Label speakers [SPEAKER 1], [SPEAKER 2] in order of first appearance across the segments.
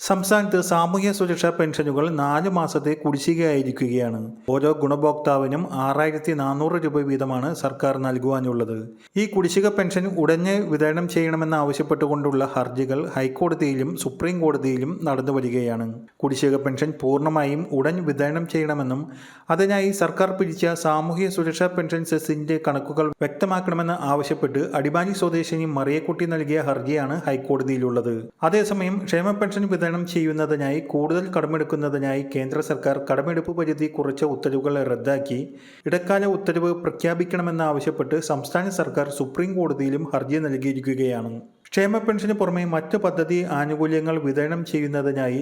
[SPEAKER 1] സംസ്ഥാനത്ത് സാമൂഹ്യ സുരക്ഷാ പെൻഷനുകൾ 4 മാസത്തെ കുടിശ്ശികയായിരിക്കുകയാണ്. ഓരോ ഗുണഭോക്താവിനും 6400 രൂപ വീതമാണ് സർക്കാർ നൽകുവാനുള്ളത്. ഈ കുടിശ്ശിക പെൻഷൻ ഉടനെ വിതരണം ചെയ്യണമെന്നാവശ്യപ്പെട്ടുകൊണ്ടുള്ള ഹർജികൾ ഹൈക്കോടതിയിലും സുപ്രീം കോടതിയിലും നടന്നുവരികയാണ്. കുടിശ്ശിക പെൻഷൻ പൂർണ്ണമായും ഉടൻ വിതരണം ചെയ്യണമെന്നും അതിനായി സർക്കാർ പിരിച്ച സാമൂഹ്യ സുരക്ഷാ പെൻഷൻ സെസ്സിന്റെ കണക്കുകൾ വ്യക്തമാക്കണമെന്ന് ആവശ്യപ്പെട്ട് അടിമാലി സ്വദേശിനി മറിയക്കുട്ടി നൽകിയ ഹർജിയാണ് ഹൈക്കോടതിയിലുള്ളത്. അതേസമയം ക്ഷേമ പെൻഷൻ വിതരണം ചെയ്യുന്നതിനായി കൂടുതൽ കടമെടുക്കുന്നതിനായി കേന്ദ്ര സർക്കാർ കടമെടുപ്പ് പരിധി കുറച്ച ഉത്തരവുകൾ റദ്ദാക്കി ഇടക്കാല ഉത്തരവ് പ്രഖ്യാപിക്കണമെന്നാവശ്യപ്പെട്ട് സംസ്ഥാന സർക്കാർ സുപ്രീം കോടതിയിലും ഹർജി നൽകിയിരിക്കുകയാണ്. ക്ഷേമ പെൻഷന് പുറമെ മറ്റ് പദ്ധതി ആനുകൂല്യങ്ങൾ വിതരണം ചെയ്യുന്നതിനായി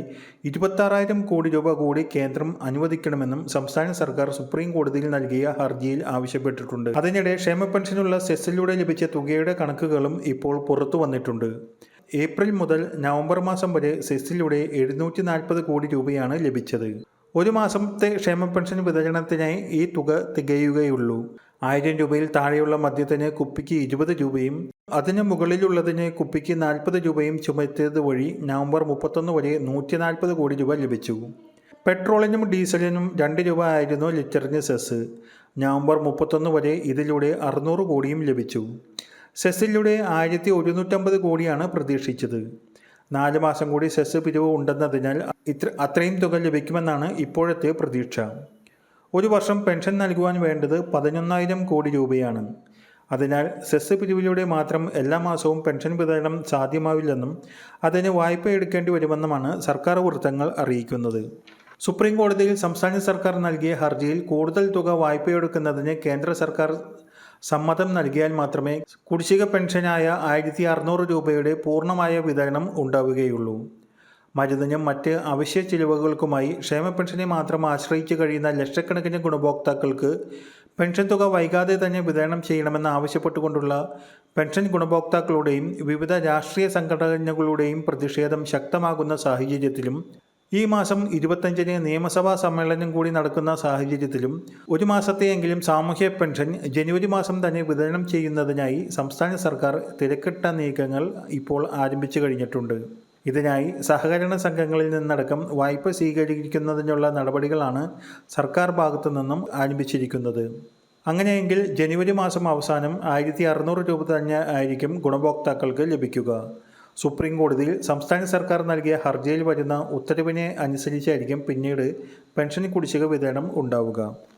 [SPEAKER 1] 26,000 കോടി രൂപ കൂടി കേന്ദ്രം അനുവദിക്കണമെന്നും സംസ്ഥാന സർക്കാർ സുപ്രീം കോടതിയിൽ നൽകിയ ഹർജിയിൽ ആവശ്യപ്പെട്ടിട്ടുണ്ട്. അതിനിടെ ക്ഷേമ പെൻഷനുള്ള സെസ്സിലൂടെ ലഭിച്ച തുകയുടെ കണക്കുകളും ഇപ്പോൾ പുറത്തു വന്നിട്ടുണ്ട്. ഏപ്രിൽ മുതൽ നവംബർ മാസം വരെ സെസ്സിലൂടെ 740 കോടി രൂപയാണ് ലഭിച്ചത്. ഒരു മാസത്തെ ക്ഷേമ പെൻഷൻ വിതരണത്തിനായി ഈ തുക തികയുകയുള്ളൂ. 1000 രൂപയിൽ താഴെയുള്ള മദ്യത്തിന് കുപ്പിക്ക് 20 രൂപയും അതിന് മുകളിലുള്ളതിന് കുപ്പിക്ക് 40 രൂപയും ചുമത്തിയത് വഴി നവംബർ 31 വരെ 140 കോടി രൂപ ലഭിച്ചു. പെട്രോളിനും ഡീസലിനും 2 രൂപ ആയിരുന്നു ലിറ്ററിന് സെസ്. നവംബർ 31 വരെ ഇതിലൂടെ 600 കോടിയും ലഭിച്ചു. സെസ്സിലൂടെ 1150 കോടിയാണ് പ്രതീക്ഷിച്ചത്. 4 മാസം കൂടി സെസ് പിരിവ് ഉണ്ടെന്നതിനാൽ അത്രയും തുക ലഭിക്കുമെന്നാണ് ഇപ്പോഴത്തെ പ്രതീക്ഷ. ഒരു വർഷം പെൻഷൻ നൽകുവാൻ വേണ്ടത് 11,000 കോടി രൂപയാണ്. അതിനാൽ സെസ് പിരിവിലൂടെ മാത്രം എല്ലാ മാസവും പെൻഷൻ വിതരണം സാധ്യമാവില്ലെന്നും അതിന് വായ്പ എടുക്കേണ്ടി വരുമെന്നുമാണ് സർക്കാർ വൃത്തങ്ങൾ അറിയിക്കുന്നത്. സുപ്രീം കോടതിയിൽ സംസ്ഥാന സർക്കാർ നൽകിയ ഹർജിയിൽ കൂടുതൽ തുക വായ്പയെടുക്കുന്നതിന് കേന്ദ്ര സർക്കാർ സമ്മതം നൽകിയാൽ മാത്രമേ കുടിശ്ശിക പെൻഷനായ 1600 രൂപയുടെ പൂർണ്ണമായ വിതരണം ഉണ്ടാവുകയുള്ളൂ. മരുന്നിനും മറ്റ് അവശ്യ ചിലവുകൾക്കുമായി ക്ഷേമ പെൻഷനെ മാത്രം ആശ്രയിച്ച് കഴിയുന്ന ലക്ഷക്കണക്കിന് ഗുണഭോക്താക്കൾക്ക് പെൻഷൻ തുക വൈകാതെ തന്നെ വിതരണം ചെയ്യണമെന്ന് ആവശ്യപ്പെട്ടുകൊണ്ടുള്ള പെൻഷൻ ഗുണഭോക്താക്കളുടെയും വിവിധ രാഷ്ട്രീയ സംഘടനകളുടെയും പ്രതിഷേധം ശക്തമാകുന്ന സാഹചര്യത്തിലും ഈ മാസം 25-ന് നിയമസഭാ സമ്മേളനം കൂടി നടക്കുന്ന സാഹചര്യത്തിലും ഒരു മാസത്തെയെങ്കിലും സാമൂഹ്യ പെൻഷൻ ജനുവരി മാസം തന്നെ വിതരണം ചെയ്യുന്നതിനായി സംസ്ഥാന സർക്കാർ തിരക്കിട്ട നീക്കങ്ങൾ ഇപ്പോൾ ആരംഭിച്ചു കഴിഞ്ഞിട്ടുണ്ട്. ഇതിനായി സഹകരണ സംഘങ്ങളിൽ നിന്നടക്കം വായ്പ സ്വീകരിക്കുന്നതിനുള്ള നടപടികളാണ് സർക്കാർ ഭാഗത്തു നിന്നും ആരംഭിച്ചിരിക്കുന്നത്. അങ്ങനെയെങ്കിൽ ജനുവരി മാസം അവസാനം 1600 രൂപ തന്നെ ആയിരിക്കും ഗുണഭോക്താക്കൾക്ക് ലഭിക്കുക. സുപ്രീം കോടതിയിൽ സംസ്ഥാന സർക്കാർ നൽകിയ ഹർജിയിൽ വരുന്ന ഉത്തരവിനെ അനുസരിച്ചായിരിക്കും പിന്നീട് പെൻഷൻ കുടിശ്ശിക വിതരണം ഉണ്ടാവുക.